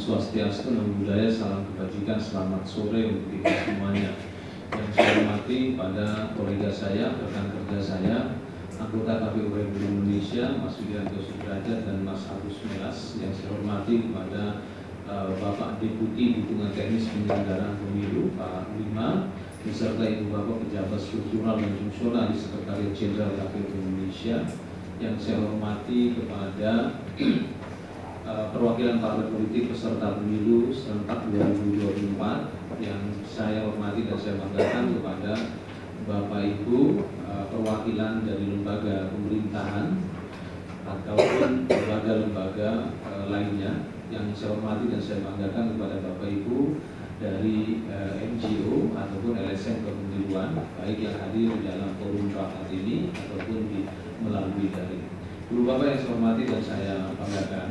Swastiastu, Namo Buddhaya, salam kebajikan, selamat sore untuk kita semuanya. Yang saya hormati pada kolega saya, rekan kerja saya, anggota KPU Republik Indonesia, Mas Widianto Sudrajat dan Mas Agus Melas. Yang saya hormati kepada Bapak Deputi Dukungan Teknis Penyelenggaraan Pemilu, Pak Lima, beserta Ibu Bapak Pejabat Struktural dan Fungsional di Sekretariat Jenderal KPU Indonesia. Yang saya hormati kepada perwakilan partai politik peserta pemilu serentak 2024, yang saya hormati dan saya banggakan kepada Bapak Ibu perwakilan dari lembaga pemerintahan ataupun lembaga-lembaga lainnya. Yang saya hormati dan saya banggakan kepada Bapak Ibu dari NGO ataupun LSM kepemiluan, baik yang hadir di dalam forum rapat ini ataupun melalui daring. Ibu Bapak yang saya hormati dan saya banggakan,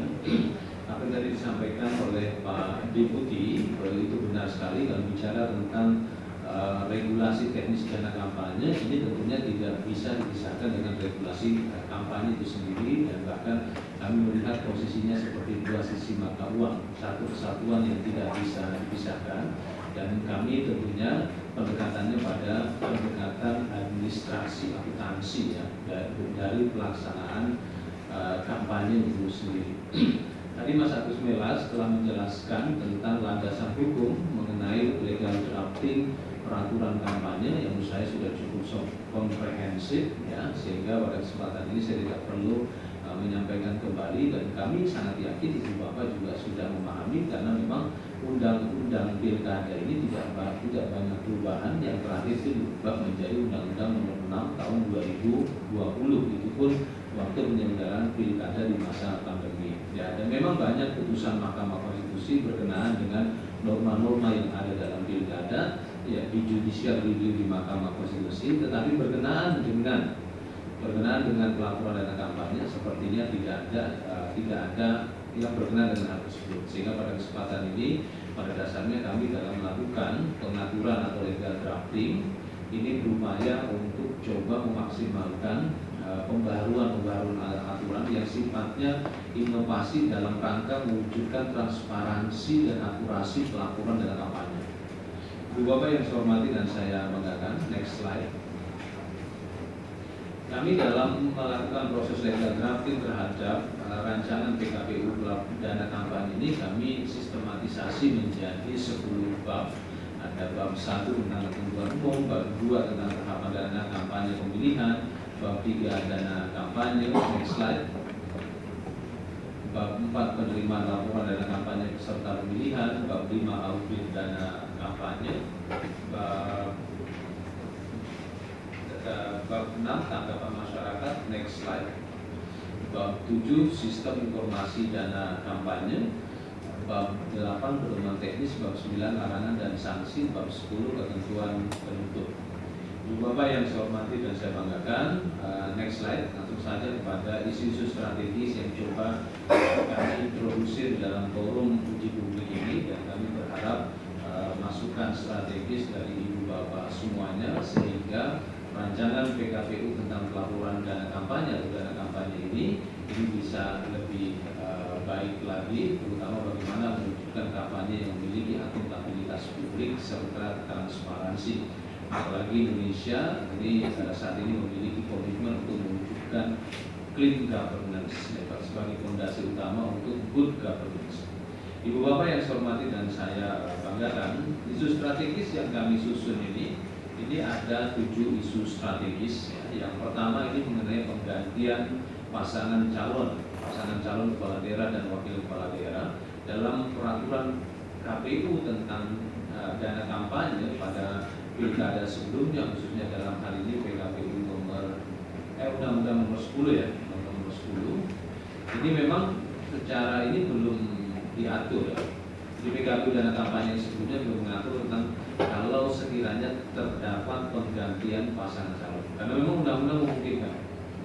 apa yang tadi disampaikan oleh Pak Deputi itu benar sekali. Kalau bicara tentang regulasi teknis dana kampanye, ini tentunya tidak bisa dipisahkan dengan regulasi kampanye itu sendiri, dan bahkan kami melihat posisinya seperti dua sisi mata uang, satu kesatuan yang tidak bisa dipisahkan. Dan kami tentunya pendekatannya pada pendekatan administrasi, akuntansi ya, dari pelaksanaan kampanye itu sendiri. Tadi Mas Agus Melas telah menjelaskan tentang landasan hukum mengenai legal drafting peraturan kampanye yang menurut saya sudah cukup komprehensif ya, sehingga pada kesempatan ini saya tidak perlu menyampaikan kembali, dan kami sangat yakin Ibu Bapak juga sudah memahami, karena memang undang-undang pilkada ini tidak banyak perubahan. Yang terakhir itu diubah menjadi Undang-Undang Nomor 6 Tahun 2020, itu pun waktu penyelenggaraan pilkada di masa pandemi ya. Dan memang banyak putusan Mahkamah Konstitusi berkenaan dengan norma-norma yang ada dalam pilkada ya, di judicial review di Mahkamah Konstitusi, tetapi berkenaan dengan pelaporan dana kampanye sepertinya tidak ada yang berkenaan dengan hal tersebut. Sehingga pada kesempatan ini, pada dasarnya kami dalam melakukan pengaturan atau legal drafting ini berupaya untuk coba memaksimalkan pembaruan aturan yang sifatnya inovasi dalam rangka mewujudkan transparansi dan akurasi pelaporan dana kampanye. Ibu Bapak yang saya hormati dan saya banggakan, next slide. Kami dalam melakukan proses legal drafting terhadap rancangan PKPU dana kampanye ini, kami sistematisasi menjadi 10 bab. Ada bab 1 tentang ketentuan umum, bab 2 tentang tahapan dana kampanye pemilihan, bab 3 dana kampanye, next slide. Bab 4 penerimaan laporan dana kampanye peserta pemilihan, bab 5 audit dana kampanye, bab 6 tanggapan masyarakat, next slide. Bab 7 sistem informasi dana kampanye, bab 8 pedoman teknis, bab 9 larangan dan sanksi, bab 10 ketentuan penutup. Ibu Bapak yang saya hormati dan saya banggakan, next slide. Langsung saja kepada isu-isu strategis yang coba kami introduksi dalam forum uji publik ini, dan kami berharap masukan strategis dari Ibu Bapak semuanya, sehingga rancangan PKPU tentang pelaporan dana kampanye atau dana kampanye ini bisa lebih baik lagi, terutama bagaimana mewujudkan kampanye yang memiliki akuntabilitas publik serta transparansi. Apalagi Indonesia ini saat ini memiliki komitmen untuk mewujudkan clean governance sebagai fondasi utama untuk good governance. Ibu Bapak yang saya hormati dan saya banggakan, isu strategis yang kami susun ini ada 7 isu strategis ya. Yang pertama ini mengenai penggantian pasangan calon kepala daerah dan wakil kepala daerah dalam peraturan KPU tentang dana kampanye pada pilkada sebelumnya, khususnya dalam hal ini PKPU Undang-Undang Nomor 10 ya, Nomor 10. Ini memang secara ini belum diatur ya. Di PKPU dana kampanye sebelumnya belum mengatur tentang kalau sekiranya terdapat penggantian pasangan calon, karena memang undang-undang memungkinkan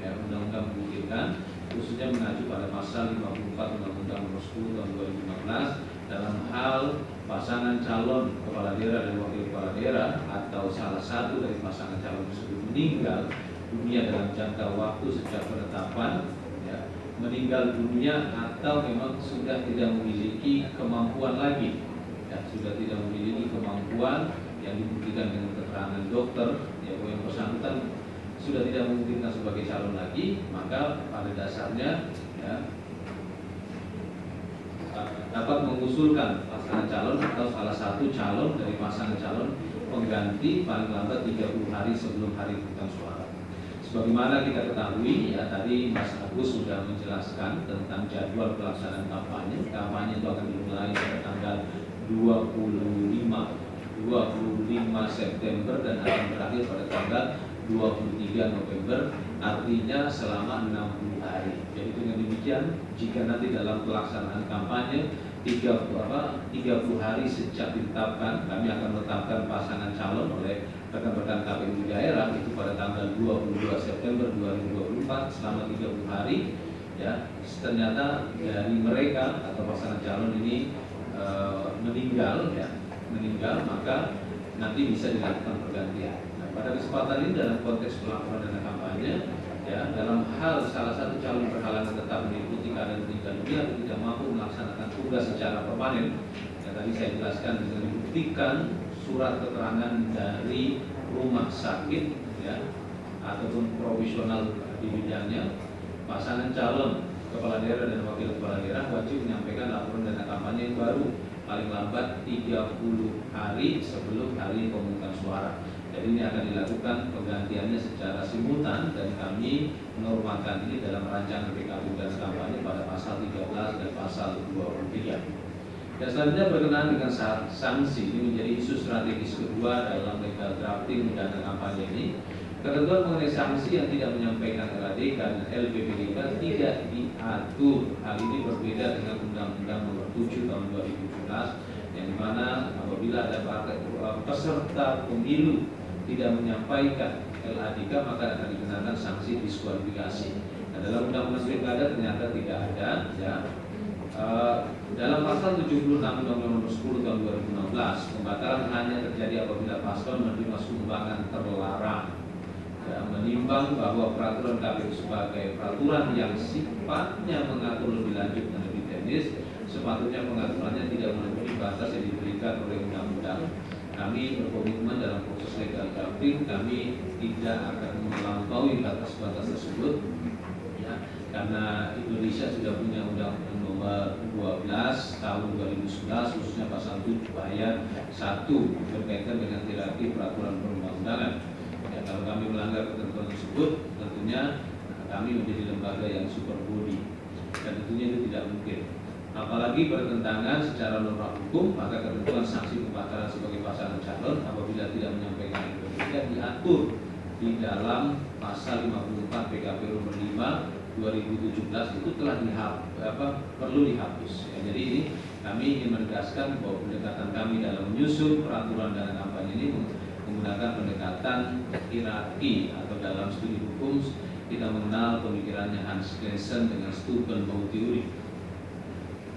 ya, undang-undang memungkinkan, khususnya mengacu pada pasal 54 Undang-Undang Nomor 10 Tahun 2015 dalam hal pasangan calon kepala daerah dan wakil kepala daerah atau salah satu dari pasangan calon tersebut meninggal dunia dalam jangka waktu sejak penetapan ya, meninggal dunia atau memang sudah tidak memiliki kemampuan kemampuan lagi, ya, sudah tidak memiliki kemampuan yang dibuktikan dengan keterangan dokter, ya, bahwa yang bersangkutan sudah tidak memungkinkan sebagai calon lagi, maka pada dasarnya, ya, dapat mengusulkan pasangan calon atau salah satu calon dari pasangan calon pengganti paling lambat 30 hari sebelum hari pemungutan suara. Sebagaimana kita ketahui, ya, tadi Mas Agus sudah menjelaskan tentang jadwal pelaksanaan kampanye. Kampanye itu akan dimulai pada tanggal 25 September dan akan berakhir pada tanggal 23 November, artinya selama 60 hari. Jadi dengan demikian, jika nanti dalam pelaksanaan kampanye 30 hari sejak ditetapkan, kami akan menetapkan pasangan calon oleh rekan-rekan KPU daerah itu pada tanggal 22 September 2024 selama 30 hari, ya, ternyata dari mereka atau pasangan calon ini meninggal, maka nanti bisa dilakukan pergantian. Pada kesempatan ini dalam konteks pelaporan dana kampanye, ya, dalam hal salah satu calon berhalangan tetap mengikuti keadaan meninggal dunia atau tidak mampu melaksanakan tugas secara permanen, yang tadi saya jelaskan dengan dibuktikan surat keterangan dari rumah sakit, ya, ataupun profesional di bidangnya, pasangan calon kepala daerah dan wakil kepala daerah wajib menyampaikan laporan dana kampanye yang baru paling lambat 30 hari sebelum hari pemungutan suara. Jadi ini akan dilakukan penggantiannya secara simultan dan kami menormalkan ini dalam rancangan PKPU dan kampanye pada pasal 13 dan pasal 23. Dan selanjutnya berkenaan dengan sanksi, ini menjadi isu strategis kedua dalam legal drafting dana kampanye ini. Ketentuan mengenai sanksi yang tidak menyampaikan LADK dan LPPDK tidak diatur. Hal ini berbeda dengan Undang-Undang Nomor 7 Tahun 2017, yang dimana apabila ada peserta pemilu tidak menyampaikan LADK maka akan dikenakan sanksi diskualifikasi. Nah, dalam Undang-Undang Pilkada ternyata tidak ada, ya. Dalam pasal 76 Undang-Undang Nomor 10 Tahun 2016, pembatalan hanya terjadi apabila paslon menerima sumbangan terlarang. Ya, menimbang bahwa peraturan KPU sebagai peraturan yang sifatnya mengatur lebih lanjut dan lebih teknis, sepatutnya pengaturannya tidak melebihi batas yang diberikan oleh undang-undang. Kami berkomitmen dalam proses legal drafting, kami tidak akan melampaui batas-batas tersebut, ya, karena Indonesia sudah punya Undang-Undang Nomor 12 Tahun 2011 khususnya pasal 7 ayat 1 berkaitan dengan hierarki peraturan perundang-undangan. Ya, kalau kami melanggar ketentuan tersebut, tentunya kami menjadi lembaga yang super body dan tentunya itu tidak mungkin. Apalagi bertentangan secara norma hukum, maka ketentuan sanksi pembatalan sebagai pasangan calon apabila tidak menyampaikan tidak diatur di dalam pasal 54 PKPU Nomor 5 2017 itu telah perlu dihapus. Ya, jadi ini kami ingin menegaskan bahwa pendekatan kami dalam menyusun peraturan dana kampanye ini menggunakan pendekatan hierarki, atau dalam studi hukum kita mengenal pemikirannya Hans Kelsen dengan Steubenville Theory.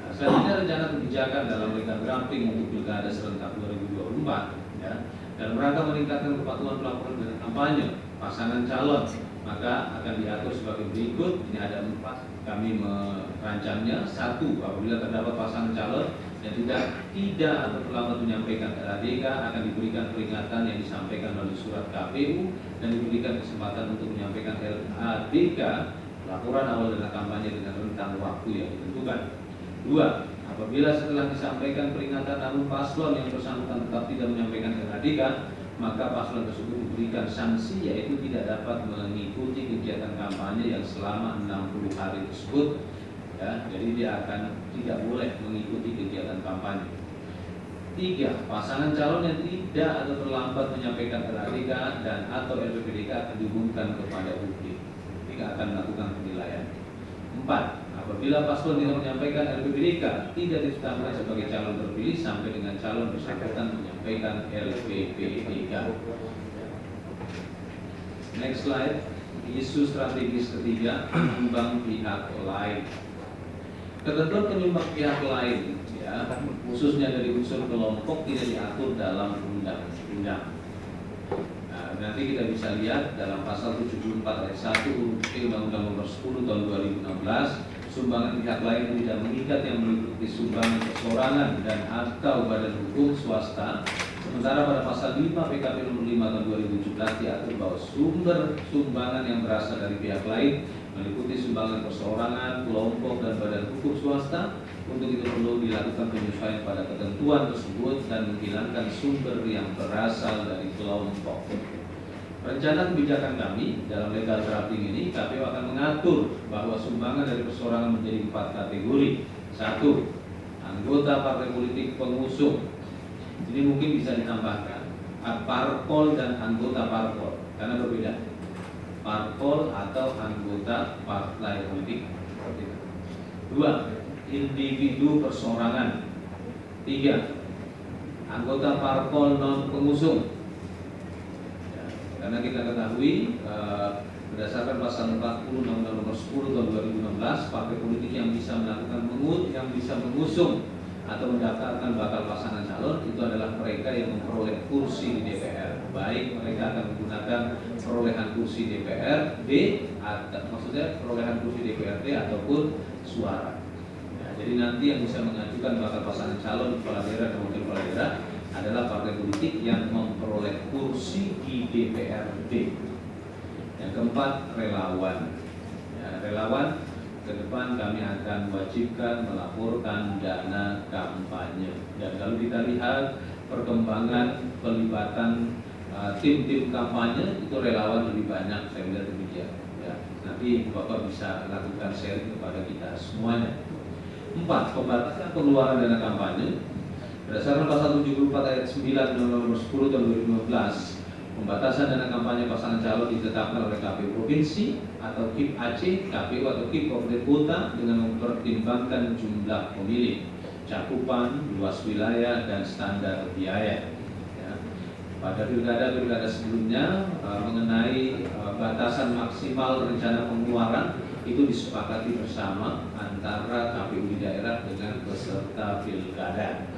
Nah, selanjutnya rencana kebijakan dalam legal drafting untuk pilkada serentak 2024, ya, dalam rangka meningkatkan kepatuhan pelaporan dana kampanye pasangan calon, maka akan diatur sebagai berikut. Ini ada 4 kami merancangnya. 1, apabila terdapat pasangan calon yang tidak atau terlambat menyampaikan LADK akan diberikan peringatan yang disampaikan melalui surat KPU dan diberikan kesempatan untuk menyampaikan LADK laporan awal dana kampanye dengan rentang waktu yang ditentukan. 2, apabila setelah disampaikan peringatan namun paslon yang bersangkutan tetap tidak menyampaikan LADK, maka paslon tersebut diberikan sanksi, yaitu tidak dapat mengikuti kegiatan kampanye yang selama 60 hari tersebut. Ya, jadi dia akan tidak boleh mengikuti kegiatan kampanye. 3, pasangan calon yang tidak atau terlambat menyampaikan LADK dan atau LPPDK akan diumumkan kepada publik. Tidak akan melakukan penilaian. 4, apabila paslon tidak menyampaikan LPPDK tidak ditetapkan sebagai calon terpilih sampai dengan calon bersangkutan menyampaikan LPPDK. Next slide. Isu strategis ketiga, penyumbang pihak lain. Ketentuan penyumbang pihak lain, ya, khususnya dari unsur kelompok tidak diatur dalam undang-undang. Nah, nanti kita bisa lihat dalam pasal 74 ayat 1 Undang-Undang Nomor 10 Tahun 2016 sumbangan pihak lain tidak mengikat yang meliputi sumbangan perseorangan dan atau badan hukum swasta. Sementara pada pasal 5 PKP nomor 5 tahun 2017 diatur bahwa sumber sumbangan yang berasal dari pihak lain meliputi sumbangan perseorangan, kelompok, dan badan hukum swasta. Untuk itu perlu dilakukan penyesuaian pada ketentuan tersebut dan menghilangkan sumber yang berasal dari kelompok. Rencana kebijakan kami dalam legal drafting ini, KPU akan mengatur bahwa sumbangan dari perseorangan menjadi 4 kategori. 1. Anggota partai politik pengusung. Ini mungkin bisa ditambahkan parpol dan anggota parpol, karena berbeda. Parpol atau anggota partai politik. 2. Individu perseorangan. 3. Anggota parpol non pengusung. Karena kita ketahui berdasarkan pasal 40 Undang-Undang Nomor 10 Tahun 2016, partai politik yang bisa melakukan mengusung atau mendaftarkan bakal pasangan calon itu adalah mereka yang memperoleh kursi di DPR. Baik mereka akan menggunakan perolehan kursi DPRD atau maksudnya perolehan kursi DPRD ataupun suara. Jadi nanti yang bisa mengajukan bakal pasangan calon kepala daerah dan wakil kepala daerah adalah partai politik yang memperoleh kursi di DPRD. Yang keempat, relawan. Relawan ke depan kami akan wajibkan melaporkan dana kampanye. Dan kalau kita lihat perkembangan pelibatan tim-tim kampanye itu relawan lebih banyak, saya melihat demikian. Nanti Bapak bisa lakukan sharing kepada kita semuanya. 4. Pembatasan pengeluaran dana kampanye. Berdasarkan pasal 74 ayat 9 Undang-Undang Nomor 10 Tahun 2015, pembatasan dana kampanye pasangan calon ditetapkan oleh KPU Provinsi atau KIP Aceh, KPU atau KIP Kabupaten Kota dengan mempertimbangkan jumlah pemilih, cakupan, luas wilayah, dan standar biaya. Pada pilkada sebelumnya mengenai batasan maksimal rencana pengeluaran itu disepakati bersama antara KPU di daerah dengan peserta pilkada.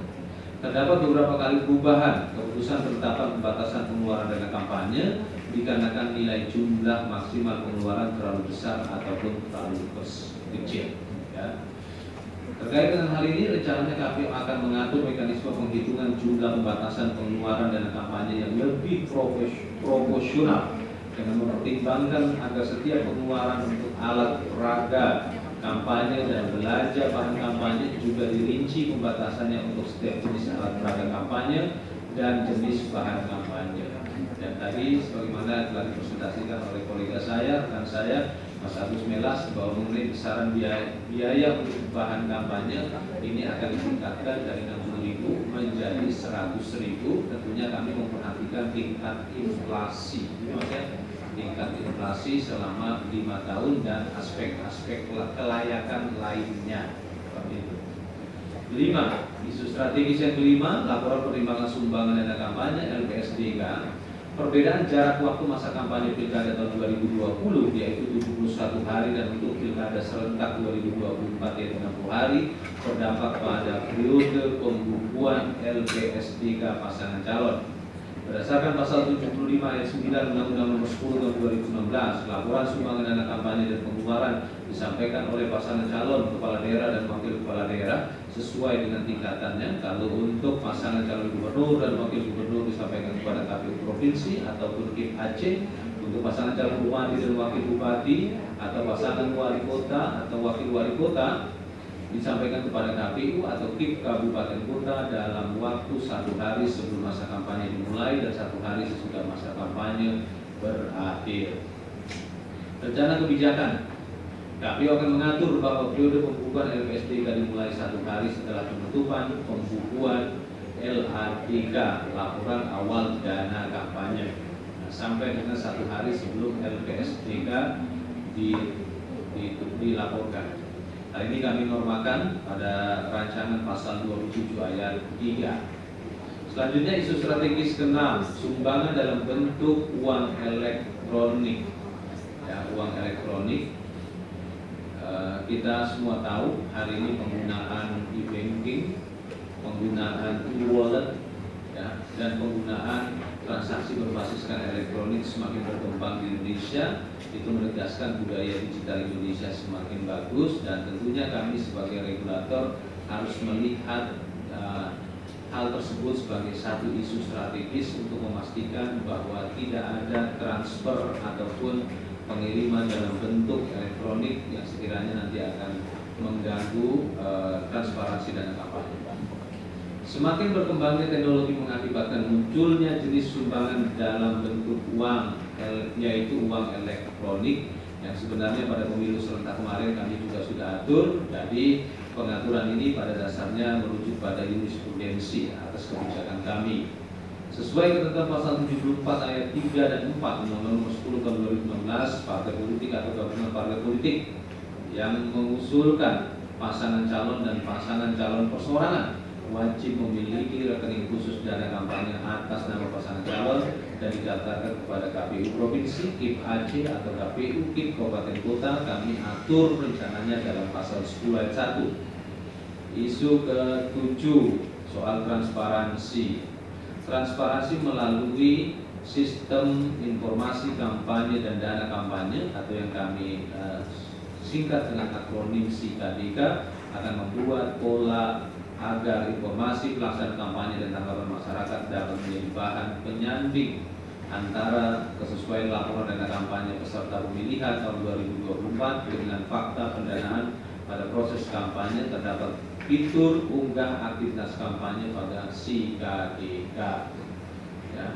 Terdapat beberapa kali perubahan keputusan penetapan pembatasan pengeluaran dana kampanye dikarenakan nilai jumlah maksimal pengeluaran terlalu besar ataupun terlalu kecil. Terkait dengan hal ini, rencananya KPU akan mengatur mekanisme penghitungan jumlah pembatasan pengeluaran dana kampanye yang lebih proporsional dengan mempertimbangkan agar setiap pengeluaran untuk alat peraga kampanye dan belanja bahan kampanye juga dirinci pembatasannya untuk setiap jenis alat peraga kampanye dan jenis bahan kampanye. Dan tadi sebagaimana telah dipresentasikan oleh kolega saya, rekan saya, Mas Agus Melas, bahwa mengenai besaran biaya untuk bahan kampanye ini akan ditingkatkan dari 60.000 menjadi 100.000. Tentunya kami memperhatikan tingkat inflasi. Tingkat inflasi selama 5 tahun dan aspek-aspek kelayakan lainnya. 5. Isu strategis yang kelima, laporan pertimbangan sumbangan dana kampanye LPSDK. Perbedaan jarak waktu masa kampanye pilkada tahun 2020 yaitu 71 hari dan untuk pilkada serentak 2024 yaitu 60 hari berdampak pada periode pembukuan LPSDK pasangan calon. Berdasarkan pasal 75 ayat 9 Undang-Undang Nomor 10 Tahun 2016, laporan sumbangan dana kampanye dan pengeluaran disampaikan oleh pasangan calon kepala daerah dan wakil kepala daerah sesuai dengan tingkatannya. Kalau untuk pasangan calon gubernur dan wakil gubernur disampaikan kepada KPU Provinsi ataupun KIP Aceh. Untuk pasangan calon bupati dan wakil bupati atau pasangan wali kota atau wakil wali kota disampaikan kepada KPU atau KIP Kabupaten Kota dalam waktu 1 hari sebelum masa kampanye dimulai dan 1 hari sesudah masa kampanye berakhir. Rencana kebijakan, KPU akan mengatur bahwa periode pembukuan LPSDK dimulai 1 hari setelah penutupan pembukuan LADK, laporan awal dana kampanye, sampai dengan 1 hari sebelum LPSDK dilaporkan. Hal ini kami normakan pada rancangan pasal 27 ayat 3. Selanjutnya isu strategis ke-6, sumbangan dalam bentuk uang elektronik. Uang elektronik. Kita semua tahu hari ini penggunaan e-banking, penggunaan e-wallet, dan penggunaan transaksi berbasiskan elektronik semakin berkembang di Indonesia itu menegaskan budaya digital Indonesia semakin bagus, dan tentunya kami sebagai regulator harus melihat hal tersebut sebagai satu isu strategis untuk memastikan bahwa tidak ada transfer ataupun pengiriman dalam bentuk elektronik yang sekiranya nanti akan mengganggu transparansi dana kampanye. Semakin berkembangnya teknologi mengakibatkan munculnya jenis sumbangan dalam bentuk uang, yaitu uang elektronik, yang sebenarnya pada pemilu serentak kemarin kami juga sudah atur. Jadi pengaturan ini pada dasarnya merujuk pada jurisprudensi atas kebijakan kami. Sesuai ketentuan pasal 74 ayat 3 dan 4 Undang-Undang Nomor 10 Tahun 2016, partai politik atau gabungan partai politik yang mengusulkan pasangan calon dan pasangan calon perseorangan wajib memiliki rekening khusus dana kampanye atas nama pasangan calon dan didaftarkan kepada KPU Provinsi, KIP Aceh atau KPU KIP Kabupaten Kota. Kami atur rencananya dalam pasal 10 ayat 1. Isu ke-7 soal transparansi. Transparansi melalui sistem informasi kampanye dan dana kampanye atau yang kami singkat dengan akronim SIKADK akan membuat pola agar informasi pelaksanaan kampanye dan tanggapan masyarakat dapat menjadi bahan penyanding antara kesesuaian laporan dana kampanye peserta pemilihan tahun 2024 dengan fakta pendanaan pada proses kampanye. Terdapat fitur unggah aktivitas kampanye pada SIKADK. Ya.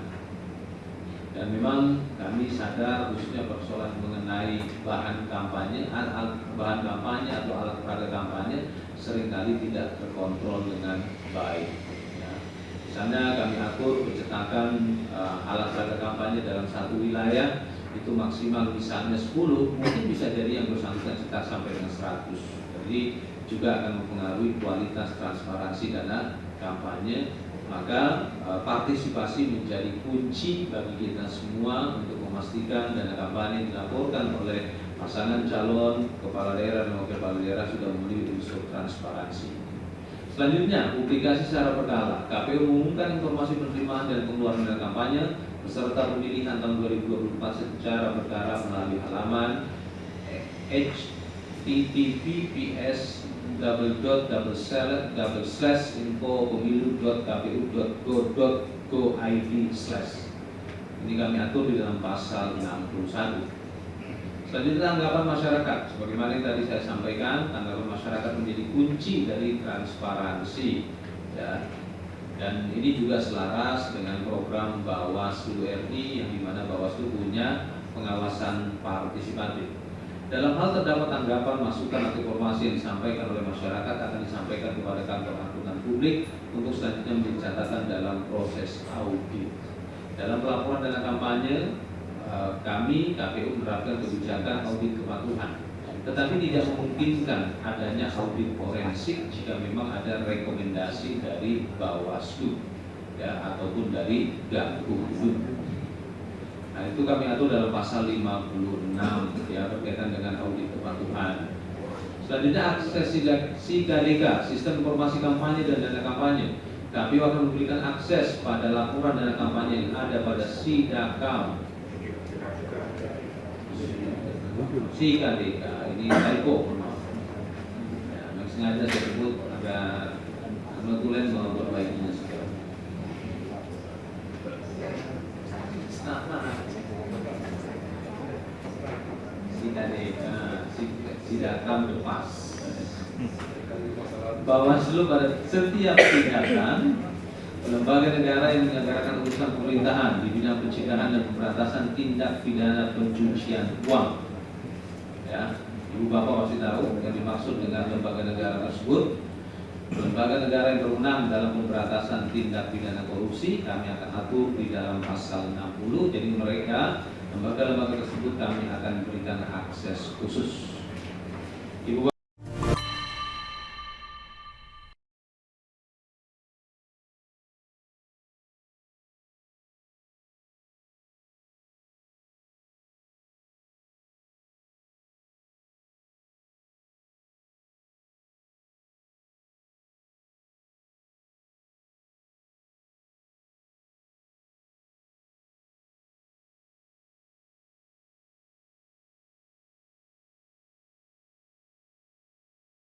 Dan memang kami sadar khususnya persoalan mengenai bahan kampanye atau alat peraga kampanye seringkali tidak terkontrol dengan baik. Ya. Misalnya kami atur pencetakan alat peraga kampanye dalam satu wilayah itu maksimal misalnya 10, mungkin bisa jadi yang bersangkutan cetak sampai dengan 100. Jadi juga akan mempengaruhi kualitas transparansi dana kampanye. Maka partisipasi menjadi kunci bagi kita semua untuk memastikan dana kampanye dilaporkan oleh pasangan calon, kepala daerah dan wakil kepala daerah sudah memenuhi unsur transparansi. Selanjutnya, publikasi secara berkala. KPU mengumumkan informasi penerimaan dan pengeluaran dana kampanye beserta pemilihan tahun 2024 secara berkala melalui halaman https://info-pemilu.kpu.go.id/. Ini kami atur di dalam pasal 61. Selanjutnya, tanggapan masyarakat. Sebagaimana yang tadi saya sampaikan, tanggapan masyarakat menjadi kunci dari transparansi. Ya. Dan ini juga selaras dengan program Bawaslu RI yang dimana Bawaslu punya pengawasan partisipatif. Dalam hal terdapat tanggapan, masukan atau informasi yang disampaikan oleh masyarakat akan disampaikan kepada kantor akuntan publik untuk selanjutnya menjadi catatan dalam proses audit. Dalam pelaporan dana kampanye, kami KPU menerapkan kebijakan audit kepatuhan, tetapi tidak memungkinkan adanya audit forensik jika memang ada rekomendasi dari Bawaslu ya, ataupun dari Gakumdu. Nah, itu kami atur dalam pasal 56 ya, berkaitan dengan audit kepatuhan. Selanjutnya, akses SIKADK, Sistem Informasi Kampanye dan Dana Kampanye. KPU akan memberikan akses pada laporan dana kampanye yang ada pada SIDAKAM. SIKADK, ini typo. Ya, sengaja saya sebut agar notulen memperbaikinya segera. SIDAKAM lepas. Bawaslu pada setiap tindakan lembaga negara yang menyelenggarakan urusan pemerintahan di bidang pencegahan dan pemberantasan tindak pidana pencucian uang. Ya, Ibu Bapak pasti tahu yang dimaksud dengan lembaga negara tersebut. Lembaga negara yang berwenang dalam pemberantasan tindak pidana korupsi kami akan atur di dalam pasal 60. Jadi mereka lembaga-lembaga tersebut kami akan berikan akses khusus. Ibu